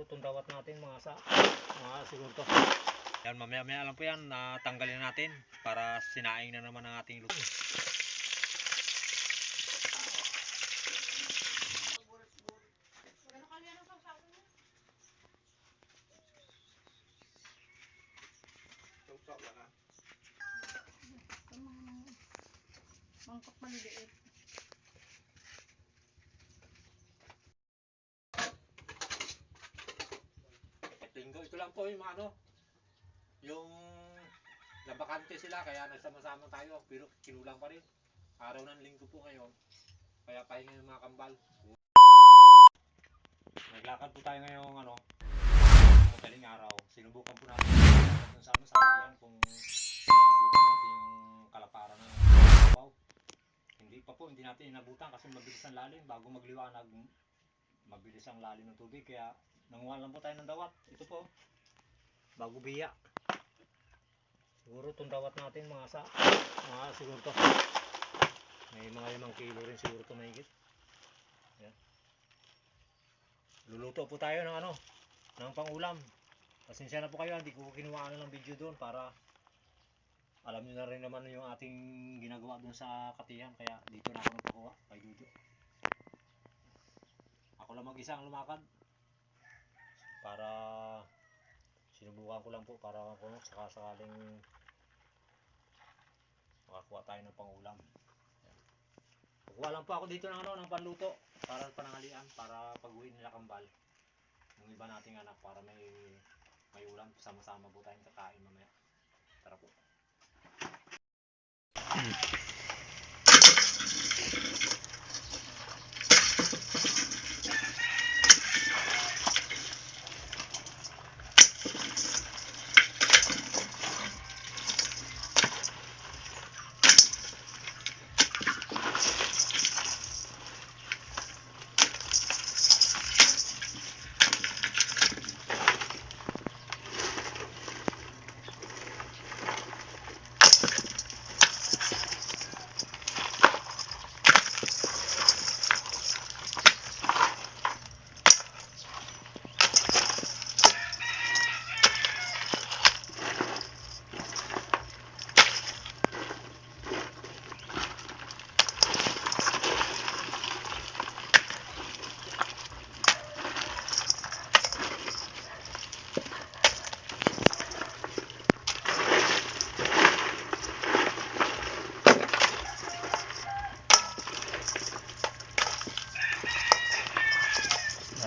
itong dawat natin mga siguro to. Yan, mamaya lang po yan, tanggalin natin para sinaing na naman ang ating luto. Mangkok maliliit. Linggo, ito lang po yung yung nabakante sila kaya nagsama-sama tayo pero kinulang pa rin. Araw ng linggo po ngayon kaya pahinga yung mga kambal. Naglakad po tayo ngayong madaling araw. Sinubukan po natin kung sa katiyan kung inabutan natin yung kalaparan ng babaw. Hindi natin inabutan kasi mabilis ang lalim bago magliwanag. Mabilis ang lalim ng tubig kaya nanguha lang po tayo ng dawat. Ito po bago biya. Siguro itong dawat natin mga siguro to may mga 5 kilo rin siguro to mahigit. Yan. Luluto po tayo ng pangulam. Pasensya na po kayo, hindi ko kinuha ng video doon para alam niyo na rin naman yung ating ginagawa doon sa katiyan kaya dito na ako nagpakuha kay Dudo. Ako lang mag-isa ang lumakad para sinubukan ko lang po para sakaling makakuha tayo ng pangulam. Kukuha lang po ako dito ng panluto para pananghalian para pag-uwi nila kambal. Yung iba nating anak para may ulam sama-sama po tayong kakain mamaya. Tara po.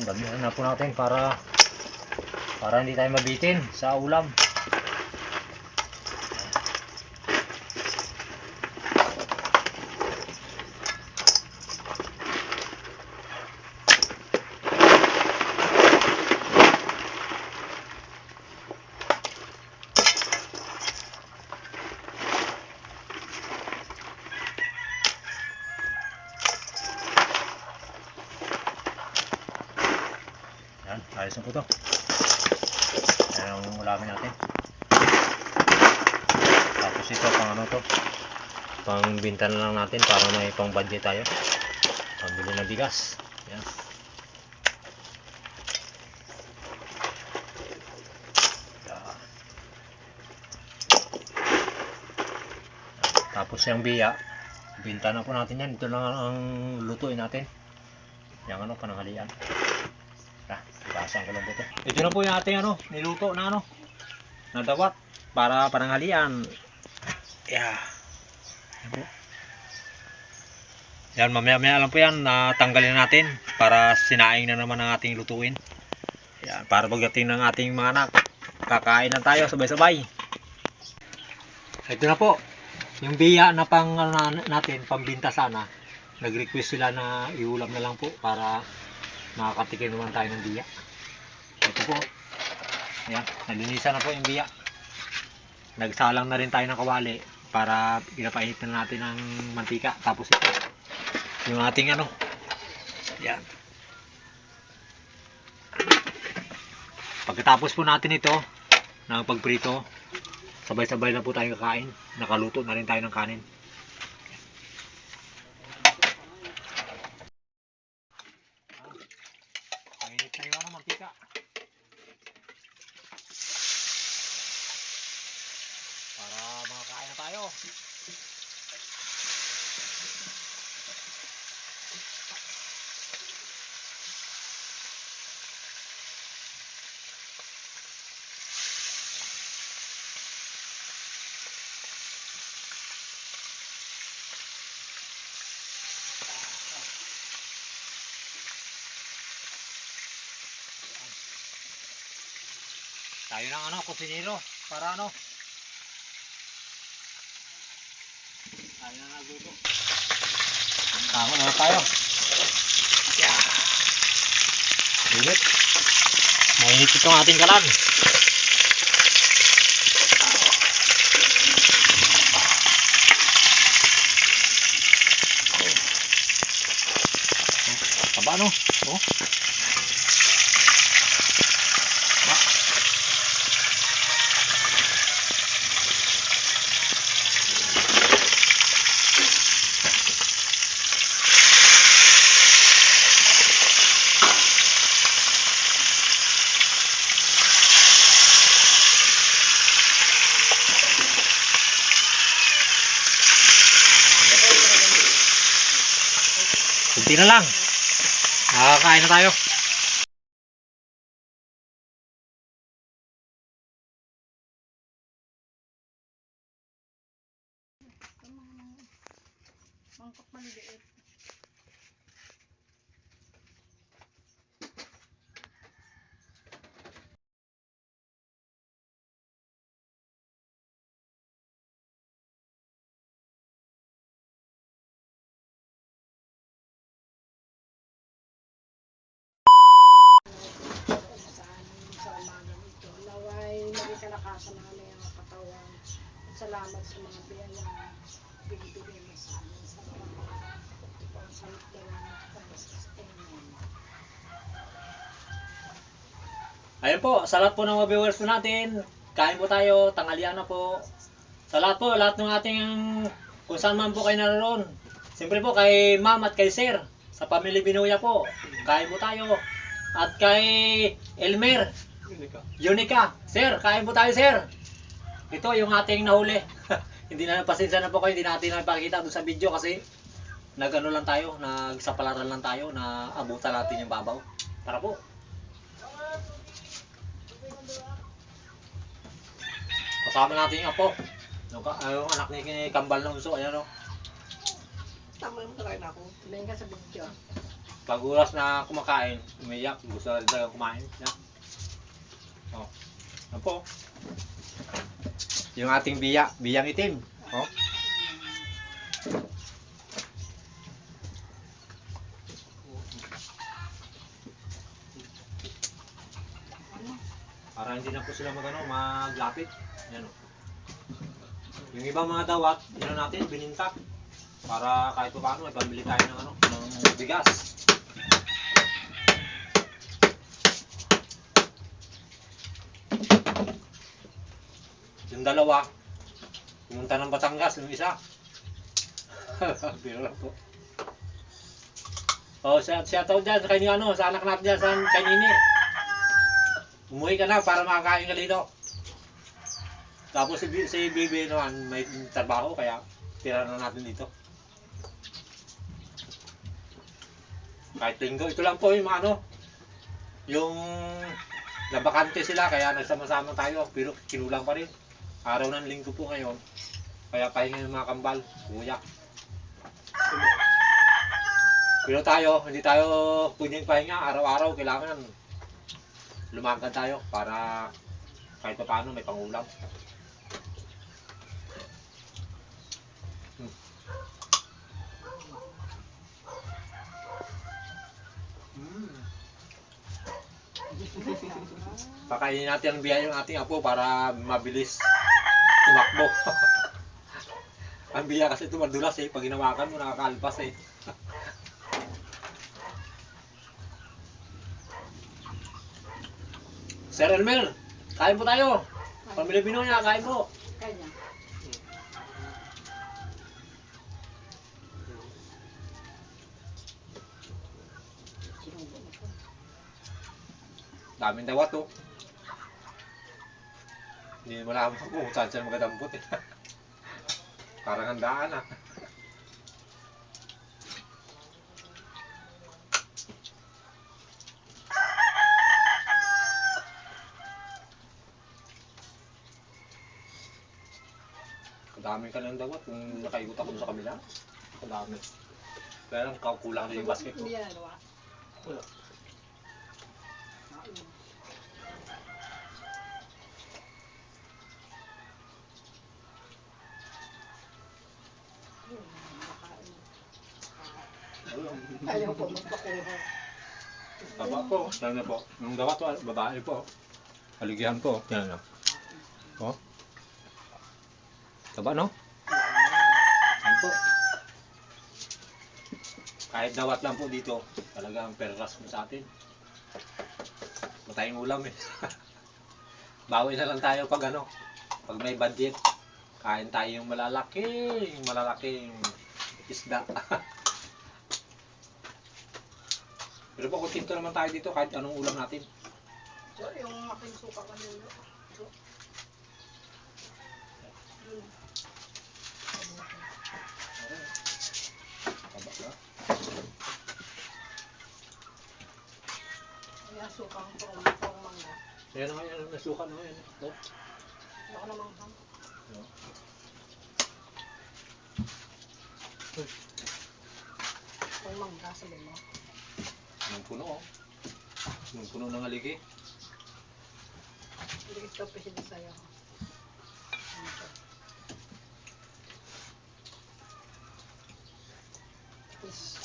Damihan na po natin para hindi tayo mabitin sa ulam. Yan, ayos na po to. Yan ang ulamin natin. Tapos ito pang pang binta na lang natin para may pang budget tayo. Pambili ng bigas. Yan. Yan. Tapos yung biya, binta na po natin yan. Ito lang ang lutuin natin. Yung pananghalian. Basan ko lang dito. Ito na po yung ating niluto na na dawat para pananghalian. Yeah. Yan, mamaya lang po yan, tanggalin natin para sinaing na naman ang ating lutuin. Yan, para pagdating ng ating mga anak, kakain na tayo sabay-sabay. Ito na po, yung biya na natin, pambinta sana. Nag-request sila na iulam na lang po para makakatikim naman tayo ng biya. Ito po. Ayan, nalinisan na po yung biya. Nagsalang na rin tayo ng kawali para pinapainit na natin ng mantika. Tapos ito, yung ating Ayan. Pagkatapos po natin ito, ng pagprito, sabay-sabay na po tayong kakain. Nakaluto na rin tayo ng kanin. Mainit na yung mantika. tayo. Tayo ng kusinero para tayo na nagluto. Tama na tayo. Yeah. Init. Mainit itong ating kalan. Taba no? Oh. Kunti na lang. Nakakain na tayo. Mangkok maliliit. Sa umaga nito, naway maging kalakasan namin ang katawan. Salamat sa mga biyayang binibigay mo sa amin sa mga pagsalit na Amen. Ayun po, sa lahat po ng mga viewers po natin, kain po tayo, tanghalian na po. Sa lahat po, lahat ng ating, kung saan man po kayo naroon. Siyempre po kay ma'am at kay sir, sa pamilya Binuya po, kain po tayo. At kay Elmer, Unica, sir, kain po tayo sir. Ito yung ating nahuli. Hindi na, pasensya na po kayo, hindi natin napakita doon sa video kasi nagano lang tayo, nagsapalaran lang tayo, na abutan natin yung babaw. Tara po. Kasama natin yung apo. Yung anak ni Kambal na Unso, ayan o. Tama yung kain ako. Tumingin ka sa video. Pag oras na kumakain, umiyak, gusto na rin talaga kumain. Yan. O. Yan po. Yung ating biyang itim. O. Para hindi na po sila maglapit. Yan o. Yung ibang mga dawat, yun natin, binintak. Para kahit pa paano, ay pambili tayo ng bigas. Yung dalawa, pumunta ng Batangas, yung isa. Biro lang po. O, shout out dyan sa kay sa anak natin dyan, sa kay Nini. Umuwi ka na para makakain ka dito. Tapos si Bibi naman may trabaho, kaya tira na natin dito. Kahit linggo, ito lang po yung yung nabakante sila, kaya nagsama-sama tayo, pero kinulang pa rin. Araw ng linggo po ngayon, kaya pahinga yung mga kambal, kuya. Pero tayo, hindi tayo pwedeng pahinga, araw-araw kailangan lumagan tayo para kahit pa paano may pangulam. Pakainin natin ang biyahe ng ating apo para mabilis tumakbo. Ang biya kasi ito madulas pag hinawakan mo nakakalpas Sir Elmer, kain po tayo. Pamilya Binuya, kain po. Kanya. Daming dawat Hindi mo alam kung saan siya magadampot Parang handaan ah. Kadami ka ng dawat kung nakaikot ako sa kabila. Kadami. Kaya lang kulang na yung basket ko. Hindi yan, ano ah? Wala. Ayaw po magpakuha. Taba po. Yan na po. Yung dawat po, babae po. Haligyan po. Yan na. Oh. Taba no? Yan po. Kahit dawat lang po dito, talagang perras mo sa atin. Matayong ulam eh. Bawi na lang tayo pag ano, pag may budget. Kain tayo yung malalaking isda. Pero po, kontento naman tayo dito kahit anong ulam natin. So, yung aking suka kanina. So, Taba na. yung sukang pang mangga. Ayan na nga yan, nasuka na nga yan. Oh. Baka namang ham. No. Pang mangga, sabi mo. Nung puno oh. Nung puno ng aligi. Hindi ito pa sila sa'yo. Tapos,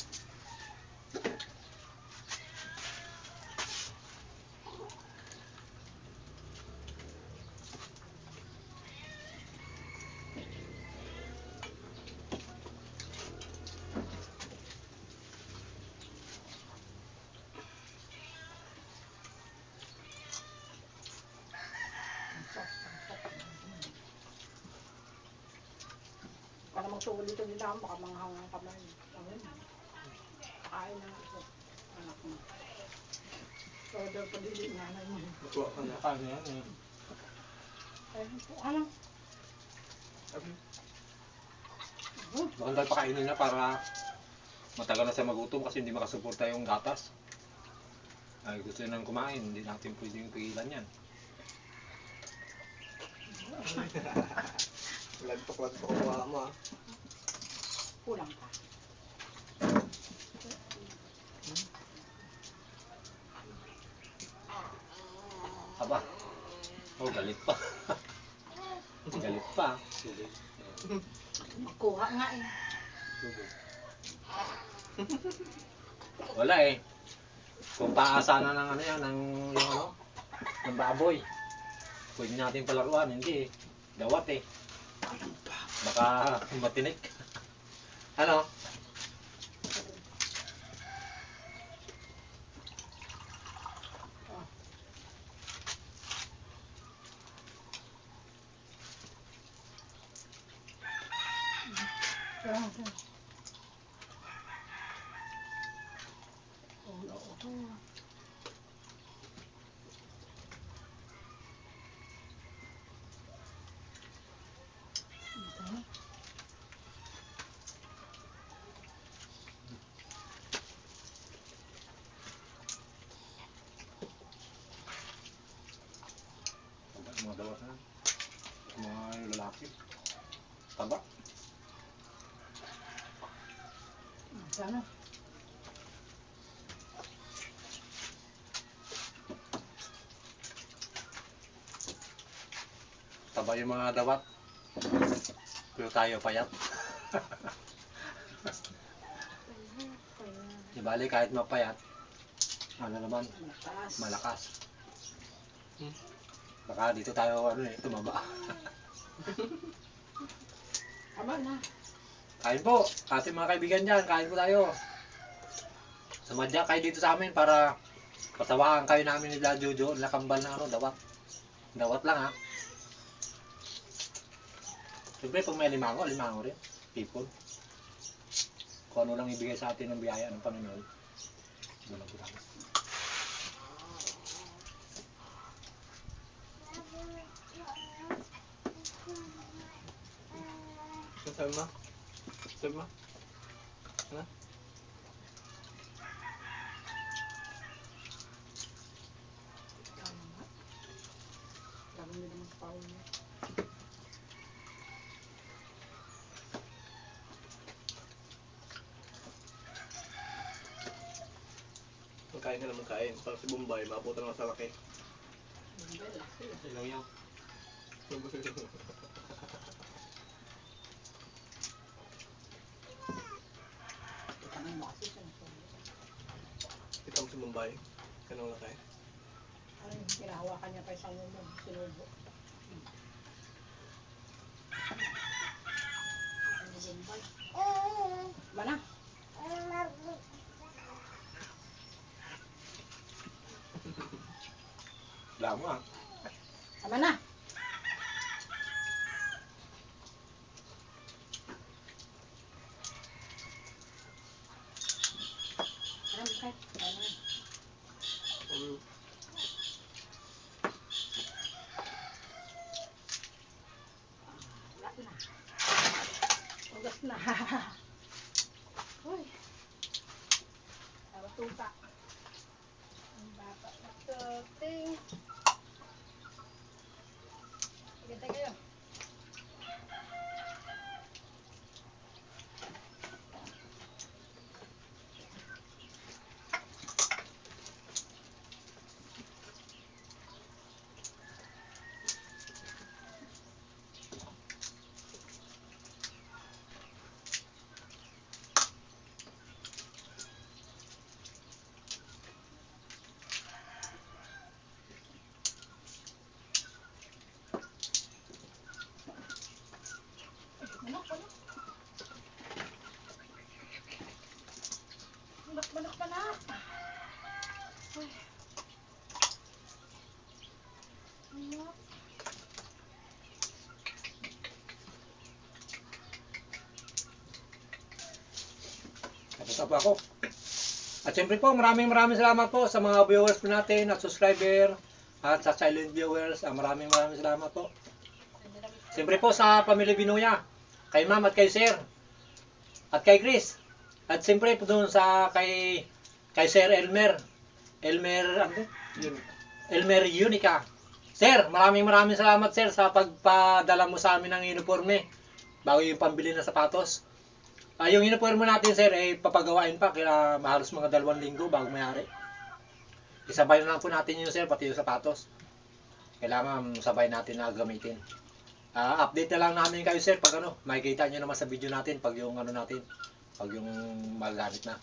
baka namang suulito nila, baka manghangang kamay. Kain na ito. Anak mo. Order pa din yung nanay mo. Ito ang nakain yan eh. Ayun po, ano? Maganda pakainin na para matagal na siya magutom kasi hindi makasuporta yung gatas. Ay gusto nang kumain, hindi natin pwedeng pigilan yan. Lagtok-lagtok ko mo ah. Kulang pa. Aba. Oh, galit pa. Galit pa. Magkuha nga eh. Wala eh. Kung paasa na ng ano yan, ng yung ano, ng baboy. Pwede natin palaruan, hindi eh. Dawat eh. Baka matinik. Ano? Mga dawat na. Mga lalaki. Taba. Sana. Taba yung mga dawat. Pero tayo payat. Di bali kahit mapayat, ano naman, Mataas. malakas. Baka dito tayo ano eh, tumaba. Tama na. Kain po, ating mga kaibigan dyan, kain po tayo. Sumadya kayo dito sa amin para patawaan kayo namin nila Jojo, nakambal na ano, dawat. Dawat lang ha. Siyempre kung may limango rin. People. Kung ano lang ibigay sa atin ng biyaya ng Panginoon. Doon lang po tayo. Sabi mo? Sabi mo? Ano? Tama nga. Lalo nila mas paul niya. Magkain ka na magkain. Parang si Bombay, maabutan lang sa laki. Ilaw yan. Tangan mo kasi siya. Kita mo si Bombay. Kanong laki. Ano yung pinahawakan niya pa isang umog. Sinubo. Ano yung bay? Mana? Ilaw mo ah. Tama na. Ano, Mike? Ano? Wala na. Ugas na. Uy. Tawag tuta. Ang bata na tuting. Sige kayo. Manok. Uy. Manok. Tapos na po ako. At siyempre po, maraming salamat po sa mga viewers po natin at subscriber at sa silent viewers. Maraming salamat po. Siyempre po sa pamilya Binuya, kay ma'am at kay sir, at kay Chris. At siyempre po doon sa kay Sir Elmer. Yun. Elmer Unica. Sir, maraming salamat sir sa pagpadala mo sa amin ng uniforme bago yung pambili ng sapatos. Yung uniforme natin sir ay papagawain pa kaya halos mga 2 linggo bago mayari. Isabay na lang po natin yun sir, pati yung sapatos. Kailangan sabay natin na gamitin. Update na lang namin kayo sir pag makikita nyo naman sa video natin pag yung natin, pag yung magagamit na.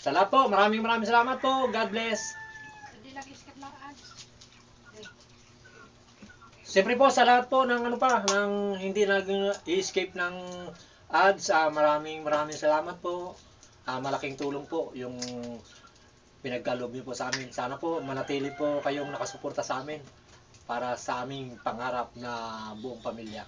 Sa lahat po, maraming salamat po. God bless. Hindi nag-skip na ads. Siyempre po sa lahat po ng ng hindi nag-escape ng ads, maraming salamat po. Malaking tulong po yung pinagkaloob niyo po sa amin. Sana po manatili po kayong nakasuporta sa amin para sa aming pangarap na buong pamilya.